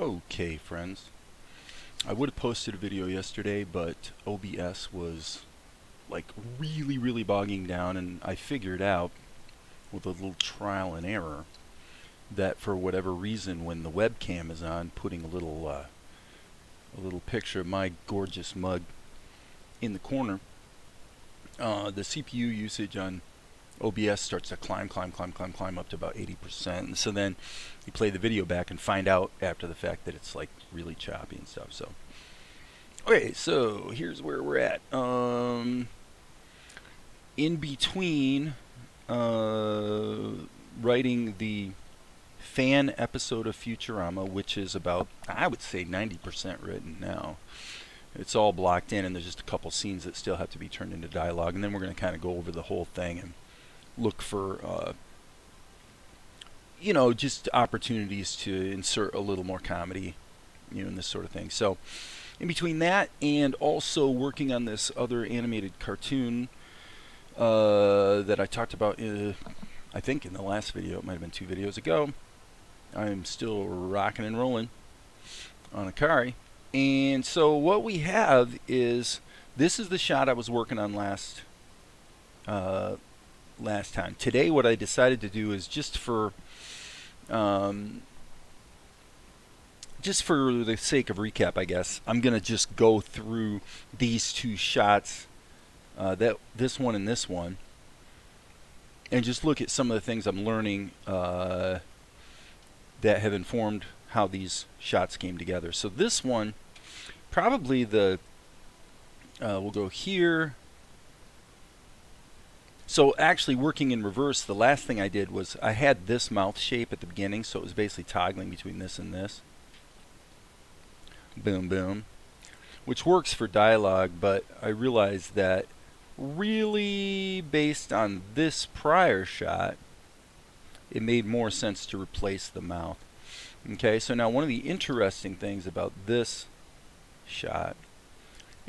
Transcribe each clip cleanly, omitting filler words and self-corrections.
Okay, friends. I would have posted a video yesterday, but OBS was like really bogging down, and I figured out with a little trial and error that for whatever reason, when the webcam is on, putting a little picture of my gorgeous mug in the corner, the CPU usage on OBS starts to climb up to about 80%. And so then you play the video back and find out after the fact that it's like really choppy and stuff. So, okay, so here's where we're at. In between writing the fan episode of Futurama, which is about, I would say, 90% written now. It's all blocked in, and there's just a couple scenes that still have to be turned into dialogue. And then we're going to kind of go over the whole thing and look for, just opportunities to insert a little more comedy, and this sort of thing. So, in between that and also working on this other animated cartoon that I talked about, I think in the last video, it might have been 2 videos ago, I'm still rocking and rolling on Akari. And so what we have is, this is the shot I was working on last time. Today what I decided to do is just for the sake of recap, I guess, I'm going to just go through these 2 shots, this one and this one, and just look at some of the things I'm learning that have informed how these shots came together. So this one, probably we'll go here. So actually working in reverse, the last thing I did was I had this mouth shape at the beginning, so it was basically toggling between this and this. Boom, boom. Which works for dialogue, but I realized that really based on this prior shot, it made more sense to replace the mouth. Okay, so now one of the interesting things about this shot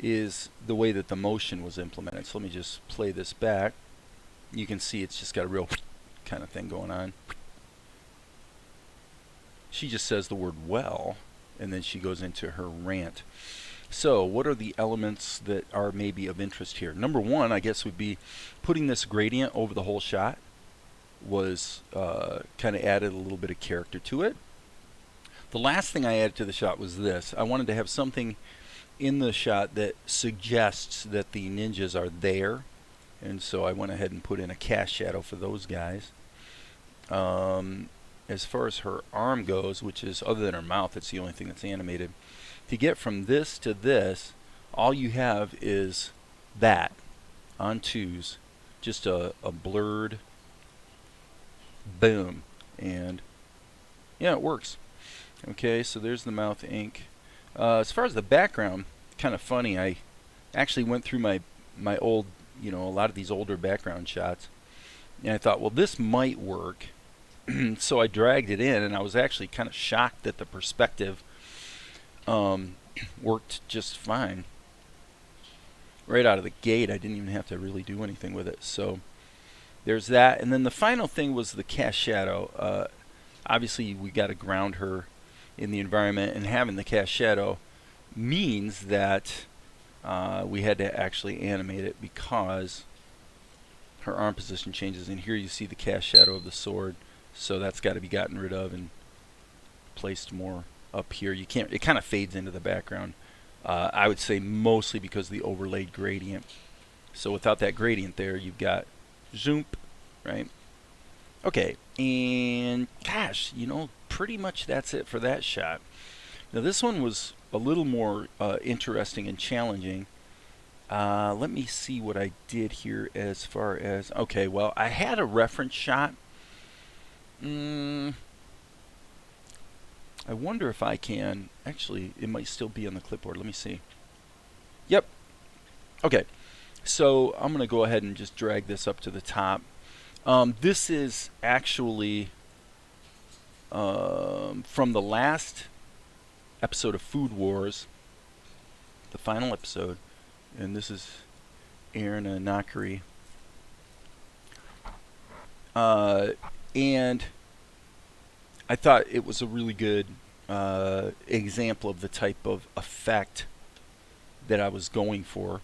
is the way that the motion was implemented. So let me just play this back. You can see it's just got a real kind of thing going on. She just says the word well, and then she goes into her rant. So what are the elements that are maybe of interest here? Number one, I guess, would be putting this gradient over the whole shot was kind of added a little bit of character to it. The last thing I added to the shot was this. I wanted to have something in the shot that suggests that the ninjas are there, and so I went ahead and put in a cast shadow for those guys. As far as her arm goes, which is, other than her mouth, it's the only thing that's animated. To get from this to this, all you have is that on 2s, just a blurred boom, and yeah, it works. Okay, so there's the mouth ink. As far as the background, kind of funny, I actually went through my old, a lot of these older background shots, and I thought, well, this might work. So I dragged it in, and I was actually kind of shocked that the perspective worked just fine. Right out of the gate, I didn't even have to really do anything with it. So there's that. And then the final thing was the cast shadow. Obviously, we got to ground her in the environment, and having the cast shadow means that we had to actually animate it because her arm position changes. And here you see the cast shadow of the sword. So that's got to be gotten rid of and placed more up here. You can't. It kind of fades into the background. I would say mostly because of the overlaid gradient. So without that gradient there, you've got zoom, right? Okay, and gosh, pretty much that's it for that shot. Now this one was a little more interesting and challenging. Let me see what I did here as far as, okay, well, I had a reference shot. I wonder if I can, actually, it might still be on the clipboard. Let me see. Yep. Okay, so I'm going to go ahead and just drag this up to the top. This is actually from the last episode of Food Wars, the final episode, and this is Erina Nakari. And I thought it was a really good example of the type of effect that I was going for.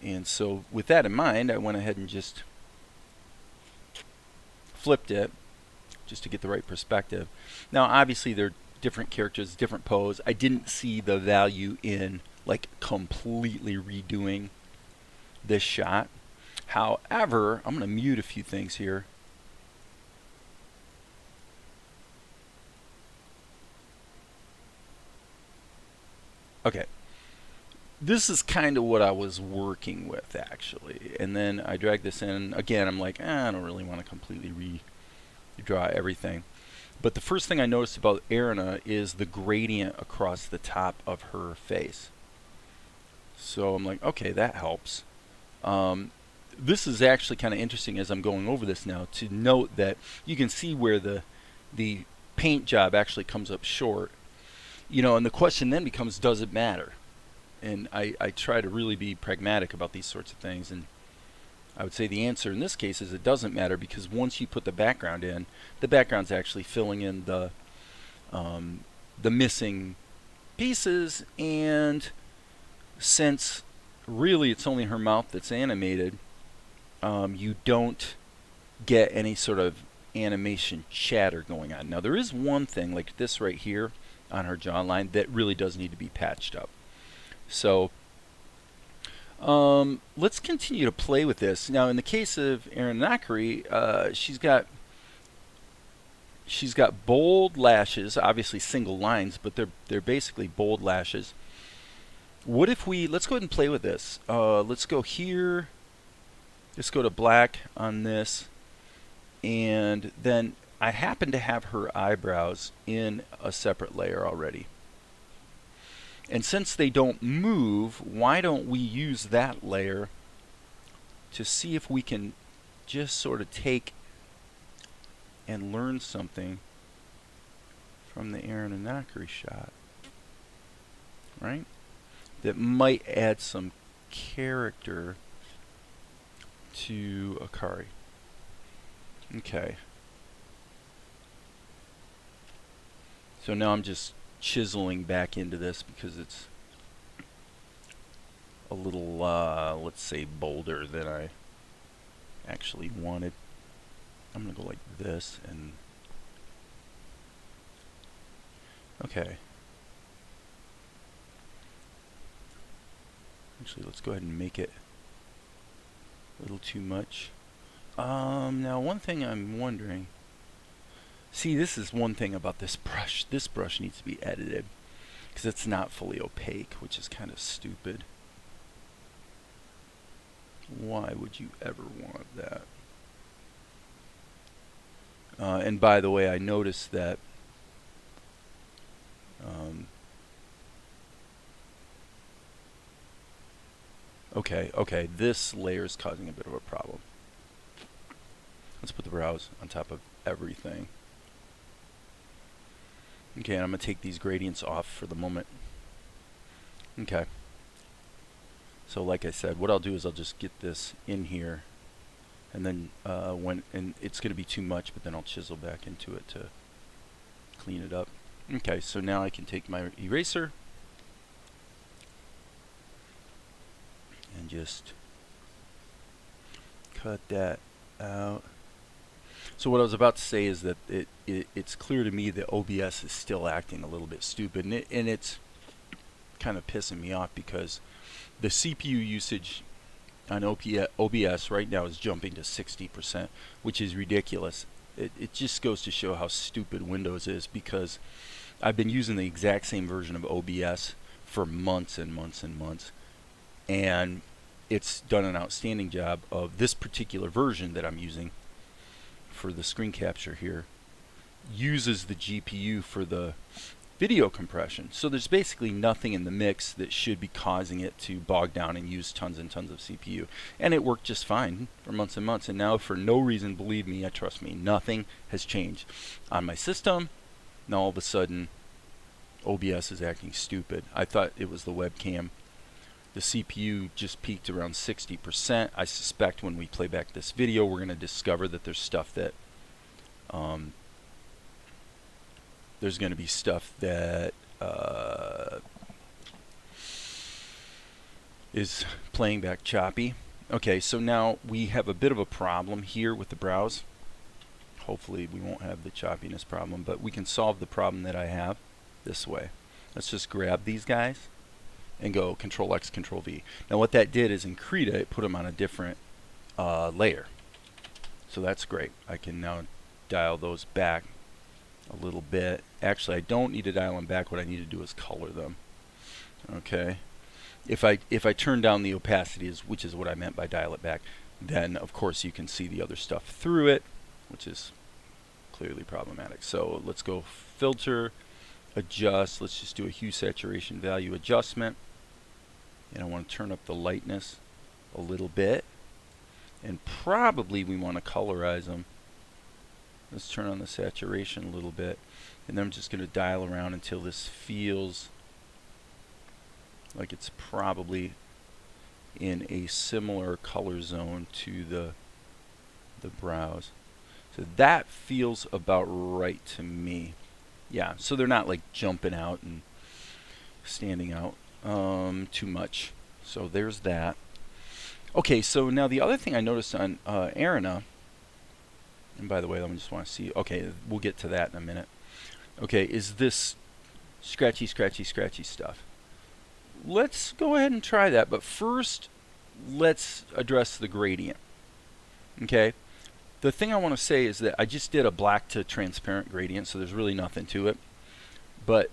And so with that in mind, I went ahead and just flipped it just to get the right perspective. Now obviously they're different characters, different pose. I didn't see the value in like completely redoing this shot. However, I'm going to mute a few things here. Okay. This is kind of what I was working with actually. And then I drag this in. Again, I'm like, I don't really want to completely redraw everything. But the first thing I noticed about Erina is the gradient across the top of her face. So I'm like, okay, that helps. This is actually kind of interesting as I'm going over this now to note that you can see where the paint job actually comes up short. You know, and the question then becomes, does it matter? And I try to really be pragmatic about these sorts of things, and I would say the answer in this case is it doesn't matter, because once you put the background in, the background's actually filling in the missing pieces, and since really it's only her mouth that's animated, you don't get any sort of animation chatter going on. Now there is one thing like this right here on her jawline that really does need to be patched up. So let's continue to play with this. Now in the case of Erina Nakari, she's got bold lashes, obviously single lines, but they're basically bold lashes. What if let's go ahead and play with this. Let's go here. Let's go to black on this. And then I happen to have her eyebrows in a separate layer already. And since they don't move, why don't we use that layer to see if we can just sort of take and learn something from the Erina Nakari shot, right? That might add some character to Akari. Okay. So now I'm just chiseling back into this because it's a little, let's say, bolder than I actually wanted. I'm going to go like this and... Okay. Actually, let's go ahead and make it a little too much. Now one thing I'm wondering... See, this is one thing about this brush. This brush needs to be edited because it's not fully opaque, which is kind of stupid. Why would you ever want that? And by the way, I noticed that okay, this layer is causing a bit of a problem. Let's put the brows on top of everything. Okay, and I'm going to take these gradients off for the moment. Okay. So like I said, what I'll do is I'll just get this in here, and then and it's going to be too much, but then I'll chisel back into it to clean it up. Okay, so now I can take my eraser and just cut that out. So what I was about to say is that it's clear to me that OBS is still acting a little bit stupid, and it's kind of pissing me off because the CPU usage on OBS right now is jumping to 60%, which is ridiculous. It just goes to show how stupid Windows is, because I've been using the exact same version of OBS for months and months and months, and it's done an outstanding job of this particular version that I'm using for the screen capture here, uses the GPU for the video compression. So there's basically nothing in the mix that should be causing it to bog down and use tons and tons of CPU. And it worked just fine for months and months. And now for no reason, believe me, trust me, nothing has changed on my system. Now all of a sudden OBS is acting stupid. I thought it was the webcam. The CPU just peaked around 60%. I suspect when we play back this video, we're going to discover that there's stuff that there's going to be stuff that is playing back choppy. Okay, so now we have a bit of a problem here with the browse. Hopefully we won't have the choppiness problem, but we can solve the problem that I have this way. Let's just grab these guys and go Control X, Control V. Now what that did is in Krita, it put them on a different layer. So that's great. I can now dial those back a little bit. Actually, I don't need to dial them back. What I need to do is color them. Okay. If I turn down the opacity, which is what I meant by dial it back, then of course you can see the other stuff through it, which is clearly problematic. So let's go filter, adjust. Let's just do a hue saturation value adjustment. And I want to turn up the lightness a little bit. And probably we want to colorize them. Let's turn on the saturation a little bit. And then I'm just going to dial around until this feels like it's probably in a similar color zone to the browse. So that feels about right to me. Yeah, so they're not like jumping out and standing out too much. So there's that. Okay, so now the other thing I noticed on Arena, and by the way, I just want to see, okay, we'll get to that in a minute. Okay, is this scratchy, scratchy, scratchy stuff. Let's go ahead and try that, but first, let's address the gradient. Okay, the thing I want to say is that I just did a black to transparent gradient, so there's really nothing to it. But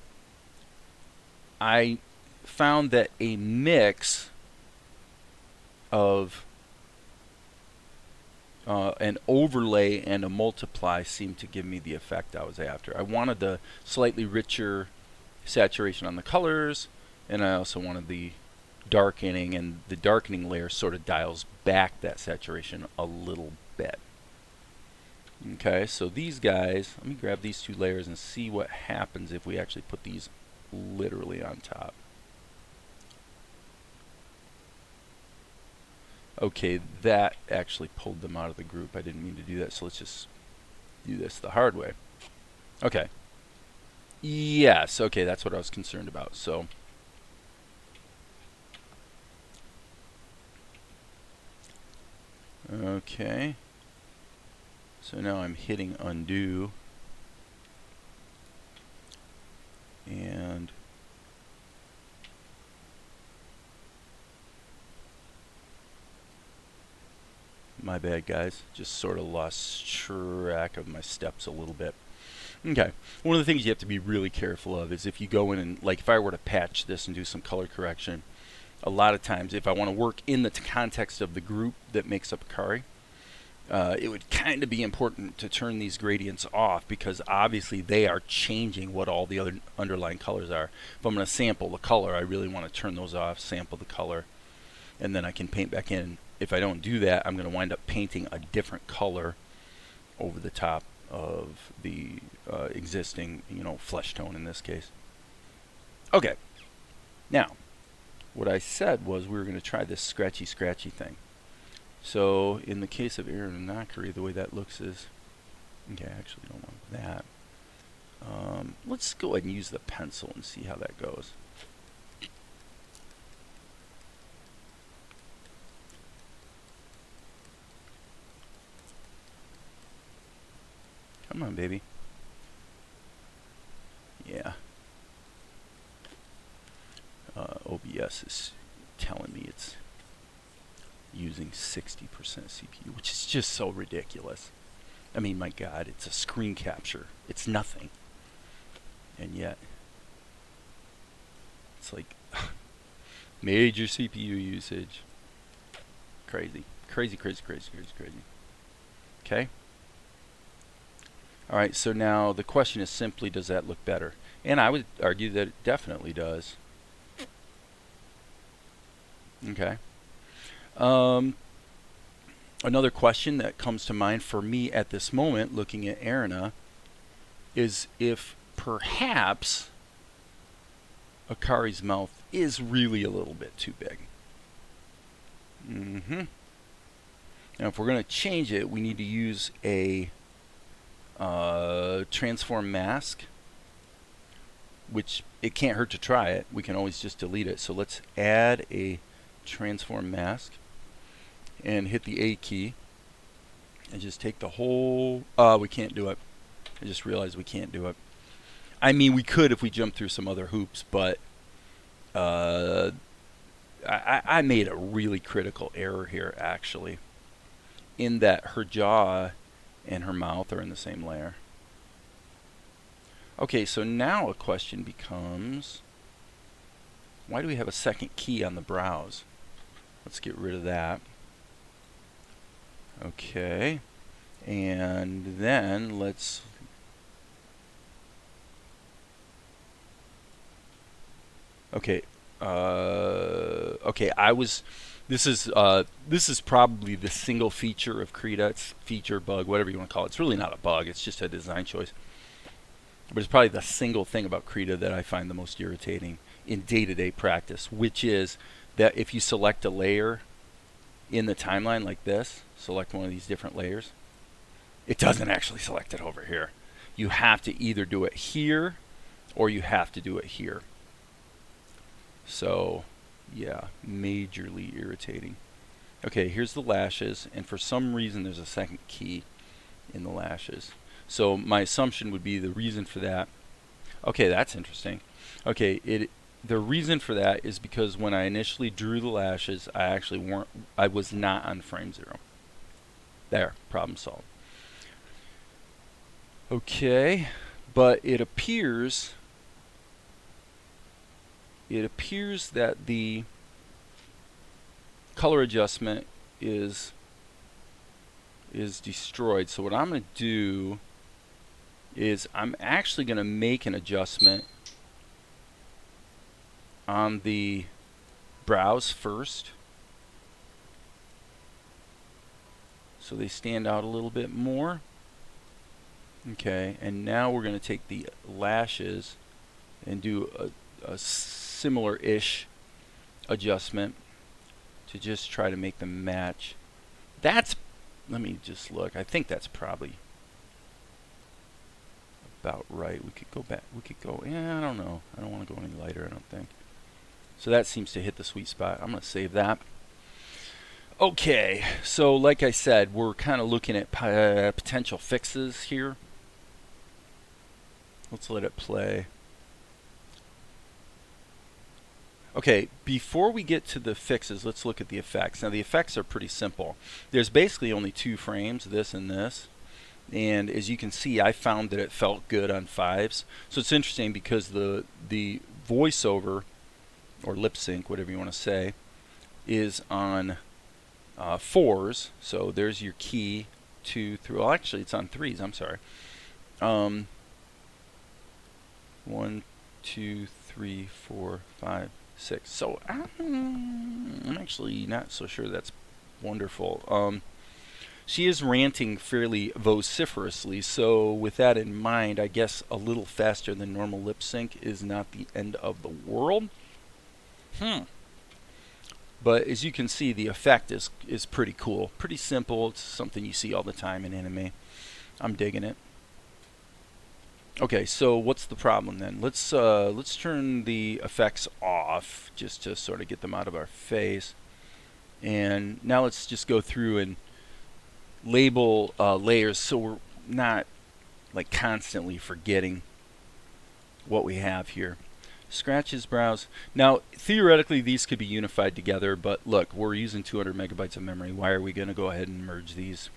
I found that a mix of an overlay and a multiply seemed to give me the effect I was after. I wanted the slightly richer saturation on the colors, and I also wanted the darkening, and the darkening layer sort of dials back that saturation a little bit. Okay, so these guys, let me grab these two layers and see what happens if we actually put these literally on top. Okay, that actually pulled them out of the group. I didn't mean to do that, so let's just do this the hard way. Okay. Yes, okay, that's what I was concerned about. So okay. So now I'm hitting undo. And my bad, guys. Just sort of lost track of my steps a little bit. Okay. One of the things you have to be really careful of is if you go in and, like, if I were to patch this and do some color correction, a lot of times if I want to work in the context of the group that makes up Akari, it would kind of be important to turn these gradients off, because obviously they are changing what all the other underlying colors are. If I'm going to sample the color, I really want to turn those off, sample the color, and then I can paint back in. If I don't do that, I'm going to wind up painting a different color over the top of the existing, flesh tone in this case. Okay. Now, what I said was we were going to try this scratchy, scratchy thing. So in the case of Aranakari, the way that looks is, okay, I actually don't want that. Let's go ahead and use the pencil and see how that goes. Come on, baby. Yeah. OBS is telling me it's using 60% CPU, which is just so ridiculous. I mean, my God, it's a screen capture. It's nothing. And yet, it's like major CPU usage. Crazy. Crazy, crazy, crazy, crazy, crazy. Okay? Alright, so now the question is simply, does that look better? And I would argue that it definitely does. Okay. Another question that comes to mind for me at this moment, looking at Arena, is if perhaps Akari's mouth is really a little bit too big. Now, if we're going to change it, we need to use a transform mask which it can't hurt to try it. We can always just delete it. So let's add a transform mask and hit the A key and just take the whole, we can't do it. I just realized we can't do it. I mean, we could if we jumped through some other hoops, but I made a really critical error here, actually, in that her jaw and her mouth are in the same layer. Okay, so now a question becomes, why do we have a second key on the brows? Let's get rid of that. Okay, and then let's okay. Okay, this is probably the single feature of Krita. It's feature, bug, whatever you want to call it. It's really not a bug. It's just a design choice. But it's probably the single thing about Krita that I find the most irritating in day-to-day practice, which is that if you select a layer in the timeline like this, select one of these different layers, it doesn't actually select it over here. You have to either do it here or you have to do it here. So, yeah, majorly irritating. Okay, here's the lashes, and for some reason there's a second key in the lashes. So my assumption would be the reason for that. Okay, that's interesting. Okay, the reason for that is because when I initially drew the lashes, I was not on frame 0. There, problem solved. Okay, but it appears that the color adjustment is destroyed. So what I'm going to do is I'm actually going to make an adjustment on the brows first, so they stand out a little bit more. Okay, and now we're going to take the lashes and do a similar-ish adjustment to just try to make them match. Let me just look. I think that's probably about right. We could go back. I don't know. I don't want to go any lighter, I don't think. So that seems to hit the sweet spot. I'm going to save that. Okay, so like I said, we're kind of looking at potential fixes here. Let's let it play. Okay, before we get to the fixes, let's look at the effects. Now the effects are pretty simple. There's basically only 2 frames, this and this. And as you can see, I found that it felt good on 5s. So it's interesting because the voiceover, or lip sync, whatever you want to say, is on 4s. So there's your key 2 through, well, actually it's on 3s, I'm sorry. 1, 2, 3, 4, 5, 6. So I'm actually not so sure that's wonderful. She is ranting fairly vociferously, so with that in mind, I guess a little faster than normal lip sync is not the end of the world. But as you can see, the effect is pretty cool, pretty simple. It's something you see all the time in anime. I'm digging it. Okay, so what's the problem then? Let's turn the effects off just to sort of get them out of our face. And now let's just go through and label layers so we're not like constantly forgetting what we have here. Scratches, brows. Now theoretically these could be unified together, but look, we're using 200 megabytes of memory. Why are we going to go ahead and merge these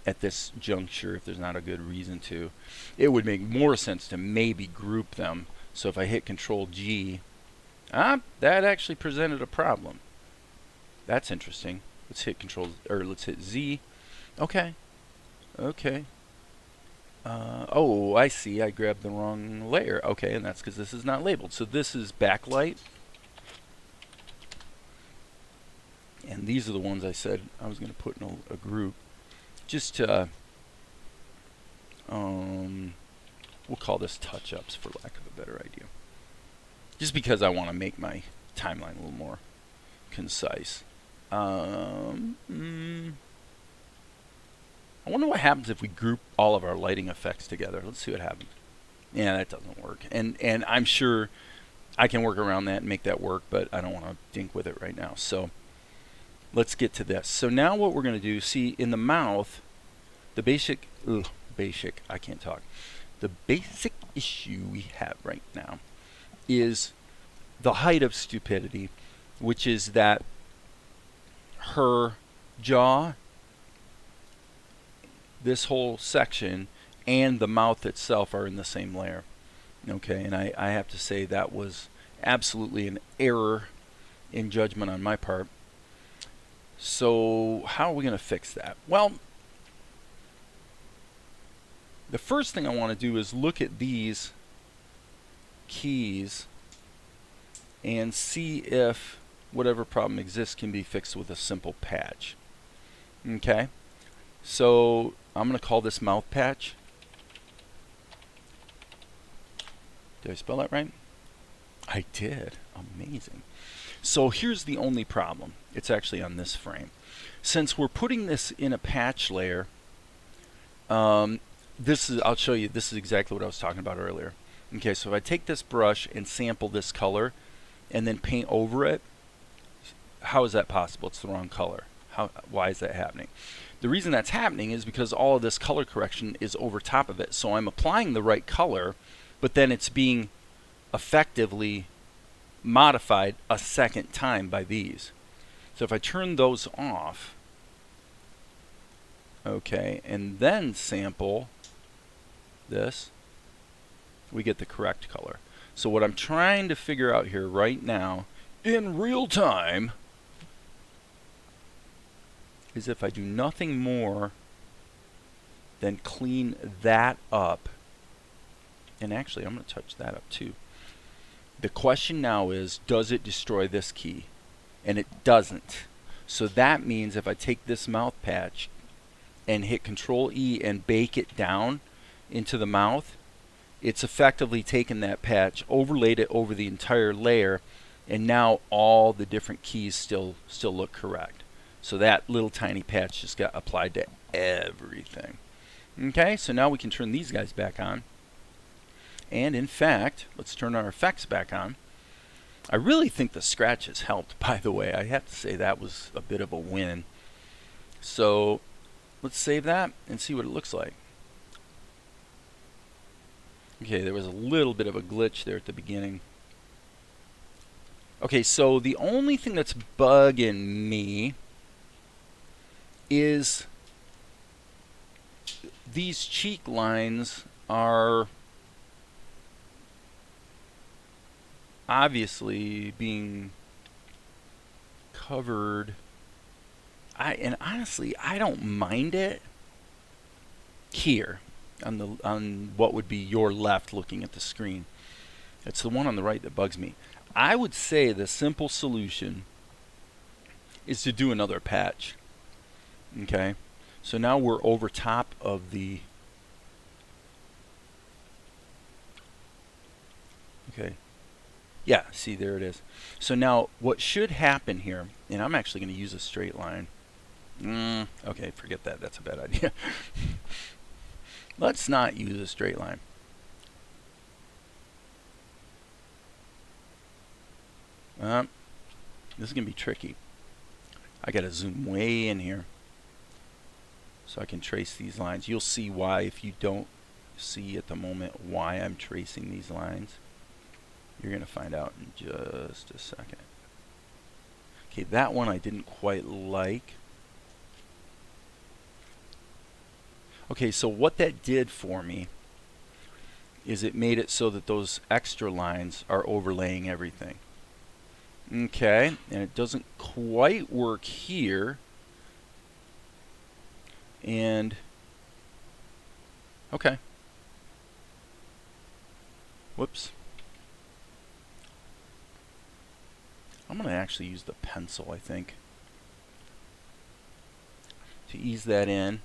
at this juncture if there's not a good reason to? It would make more sense to maybe group them. So if I hit Control G, that actually presented a problem. That's interesting. Let's hit let's hit Z. Okay. Oh, I see. I grabbed the wrong layer. Okay, and that's because this is not labeled. So this is backlight. And these are the ones I said I was going to put in a group. Just to, we'll call this touch-ups for lack of a better idea. Just because I want to make my timeline a little more concise. I wonder what happens if we group all of our lighting effects together. Let's see what happens. Yeah, that doesn't work. And I'm sure I can work around that and make that work, but I don't want to dink with it right now. So let's get to this. So now what we're going to do, see in the mouth, the basic, I can't talk. The basic issue we have right now is the height of stupidity, which is that her jaw, this whole section, and the mouth itself are in the same layer. Okay, and I have to say that was absolutely an error in judgment on my part. So how are we going to fix that? Well, the first thing I want to do is look at these keys and see if whatever problem exists can be fixed with a simple patch. Okay, so I'm going to call this mouth patch. Did I spell that right? I did. Amazing. So here's the only problem. It's actually on this frame. Since we're putting this in a patch layer, I'll show you, this is exactly what I was talking about earlier. Okay, so if I take this brush and sample this color and then paint over it, how is that possible? It's the wrong color. Why is that happening? The reason that's happening is because all of this color correction is over top of it. So I'm applying the right color, but then it's being effectively modified a second time by these. So if I turn those off, okay, and then sample this, we get the correct color. So what I'm trying to figure out here right now in real time is if I do nothing more than clean that up, and actually I'm going to touch that up too. The question now is, does it destroy this key? And it doesn't. So that means if I take this mouth patch and hit Control E and bake it down into the mouth, it's effectively taken that patch, overlaid it over the entire layer, and now all the different keys still look correct. So that little tiny patch just got applied to everything. Okay, so now we can turn these guys back on. And in fact, let's turn our effects back on. I really think the scratches helped, by the way. I have to say that was a bit of a win. So let's save that and see what it looks like. Okay, there was a little bit of a glitch there at the beginning. Okay, so the only thing that's bugging me is these cheek lines are obviously being covered. And honestly, I don't mind it here on what would be your left looking at the screen. It's the one on the right that bugs me. I would say the simple solution is to do another patch. Okay, so now we're over top of the, okay, yeah, see, there it is. So now what should happen here, and I'm actually going to use a straight line. Okay, forget that. That's a bad idea. Let's not use a straight line. This is going to be tricky. I got to zoom way in here so I can trace these lines. You'll see why if you don't see at the moment why I'm tracing these lines. You're going to find out in just a second. Okay, that one I didn't quite like. Okay, so what that did for me is it made it so that those extra lines are overlaying everything. Okay, and it doesn't quite work here. And okay. Whoops. I'm going to actually use the pencil, I think, to ease that in.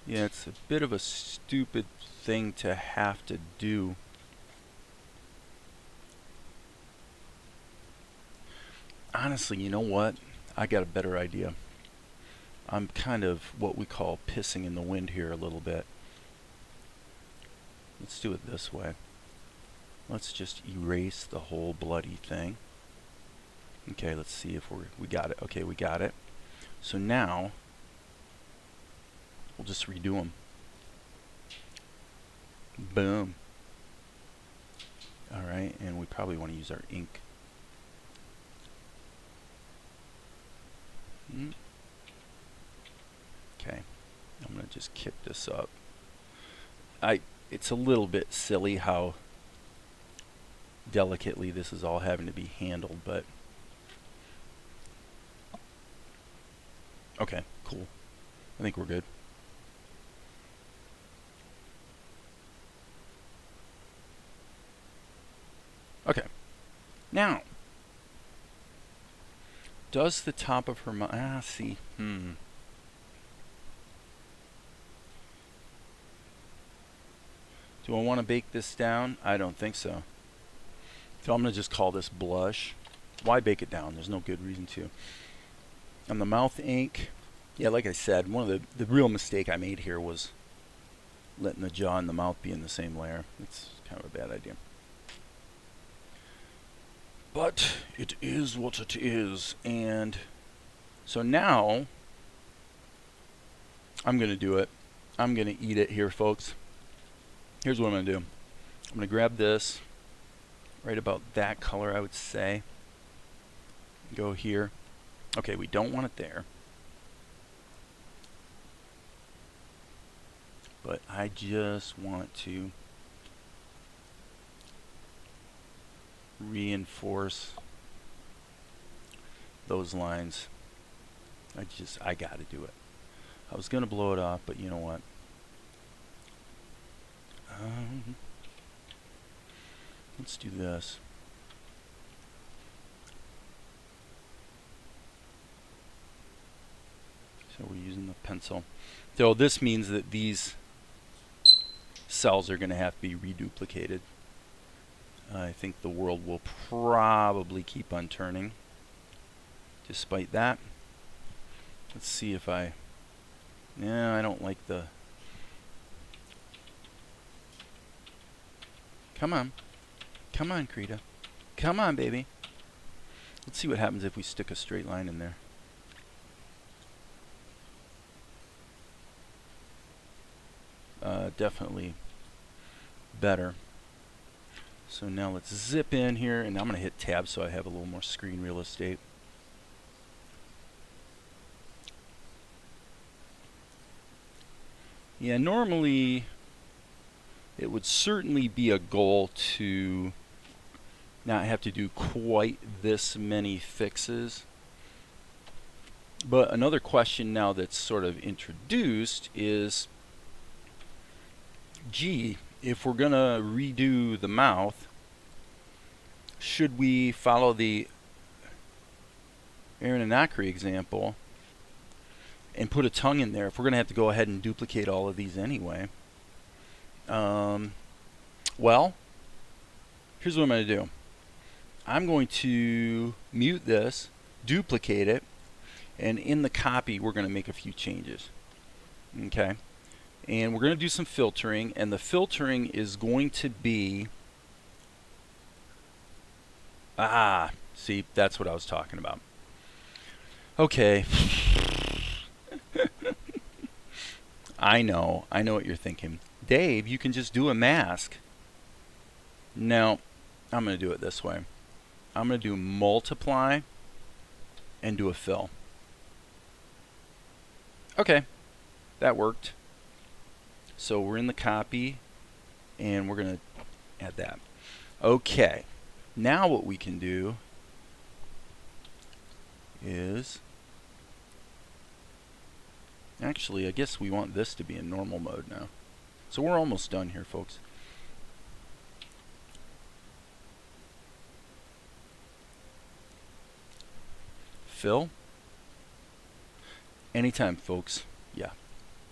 Yeah, it's a bit of a stupid thing to have to do. honestly, you know what? I got a better idea. I'm kind of what we call pissing in the wind here a little bit. Let's do it this way. Let's just erase the whole bloody thing. Okay, let's see if we got it. Okay, we got it. So now we'll just redo them. Boom. All right, and we probably want to use our ink. Okay, I'm gonna just kick this up. It's a little bit silly how delicately this is all having to be handled, but okay, cool. I think we're good. Okay. Now, does the top of her mouth... see. Do I want to bake this down? I don't think so. So I'm going to just call this blush. Why bake it down? There's no good reason to. On the mouth ink, yeah, like I said, one of the real mistake I made here was letting the jaw and the mouth be in the same layer. It's kind of a bad idea. But it is what it is. And so now I'm going to do it. I'm going to eat it here, folks. Here's what I'm going to do. I'm going to grab this right about that color, I would say. Go here. Okay, we don't want it there. But I just want to reinforce those lines. I got to do it. I was going to blow it off, but you know what? Let's do this. So we're using the pencil. So this means that these cells are going to have to be reduplicated. I think the world will probably keep on turning. Despite that, let's see if I don't like the... Come on. Come on, Krita. Come on, baby. Let's see what happens if we stick a straight line in there. Definitely better. So now let's zip in here, and I'm going to hit tab so I have a little more screen real estate. Yeah, normally it would certainly be a goal to not have to do quite this many fixes. But another question now that's sort of introduced is, gee, if we're going to redo the mouth, should we follow the Aaron Anakri example and put a tongue in there if we're going to have to go ahead and duplicate all of these anyway? Well, here's what I'm going to do. I'm going to mute this, duplicate it, and in the copy we're going to make a few changes. Okay? And we're going to do some filtering, and the filtering is going to be... see, that's what I was talking about. Okay. I know what you're thinking. Dave, you can just do a mask. No, I'm going to do it this way. I'm going to do multiply and do a fill. Okay, that worked. So we're in the copy, and we're going to add that. Okay, now what we can do is... Actually, I guess we want this to be in normal mode now. So we're almost done here, folks. Fill. Anytime, folks. Yeah.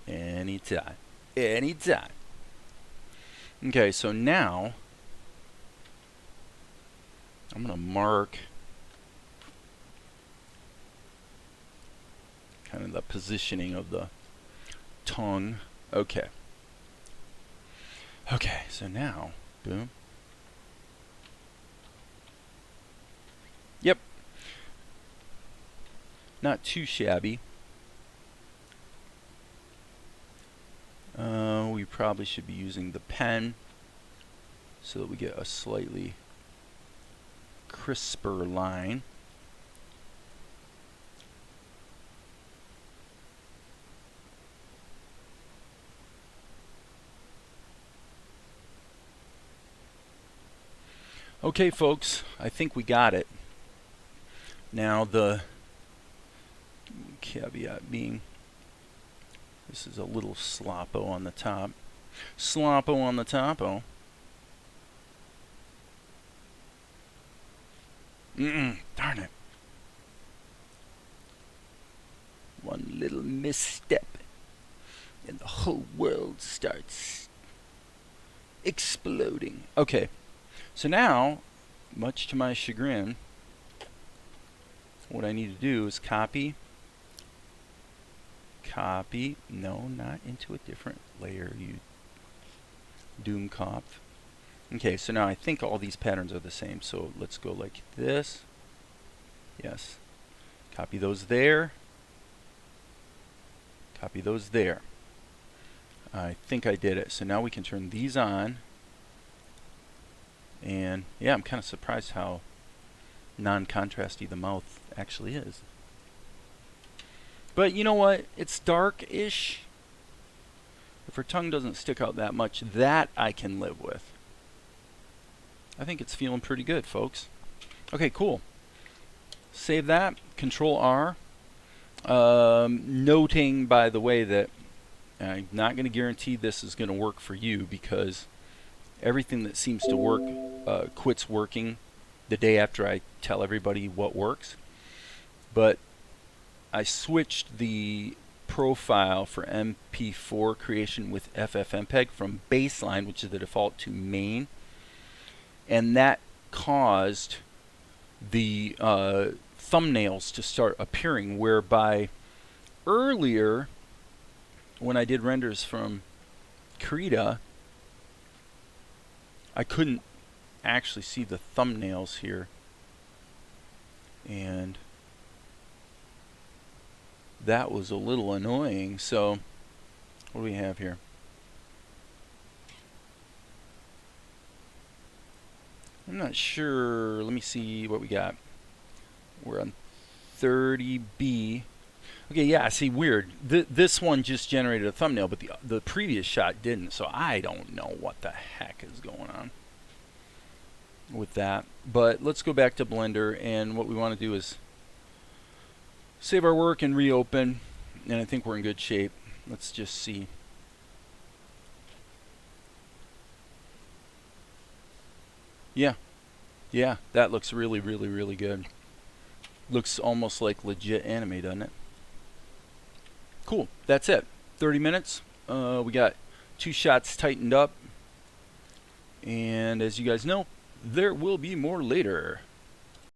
Anytime. Anytime. Okay, so now I'm going to mark kind of the positioning of the tongue. Okay. Okay, so now, boom. Yep. Not too shabby. We probably should be using the pen so that we get a slightly crisper line. Okay, folks, I think we got it. Now the caveat being, this is a little sloppo on the top. Sloppo on the topo. Darn it. One little misstep and the whole world starts exploding. Okay, so now, much to my chagrin, what I need to do is copy, no, not into a different layer, you Doomkopf. Okay, so now I think all these patterns are the same, so let's go like this. Yes. Copy those there. Copy those there. I think I did it. So now we can turn these on. And yeah, I'm kind of surprised how non-contrasty the mouth actually is. But you know what? It's dark-ish. If her tongue doesn't stick out that much, that I can live with. I think it's feeling pretty good, folks. Okay, cool. Save that. Control R. Noting, by the way, that I'm not going to guarantee this is going to work for you, because everything that seems to work quits working the day after I tell everybody what works. But I switched the profile for MP4 creation with FFmpeg from baseline, which is the default, to main. And that caused the thumbnails to start appearing, whereby earlier when I did renders from Krita, I couldn't actually see the thumbnails here, and that was a little annoying. So what do we have here? I'm not sure. Let me see what we got. We're on 30B. Okay, yeah, see, weird. This one just generated a thumbnail, but the previous shot didn't, so I don't know what the heck is going on with that. But let's go back to Blender, and what we want to do is save our work and reopen, and I think we're in good shape. Let's just see. Yeah, that looks really, really, really good. Looks almost like legit anime, doesn't it? Cool, that's it. 30 minutes. We got 2 shots tightened up. And as you guys know, there will be more later.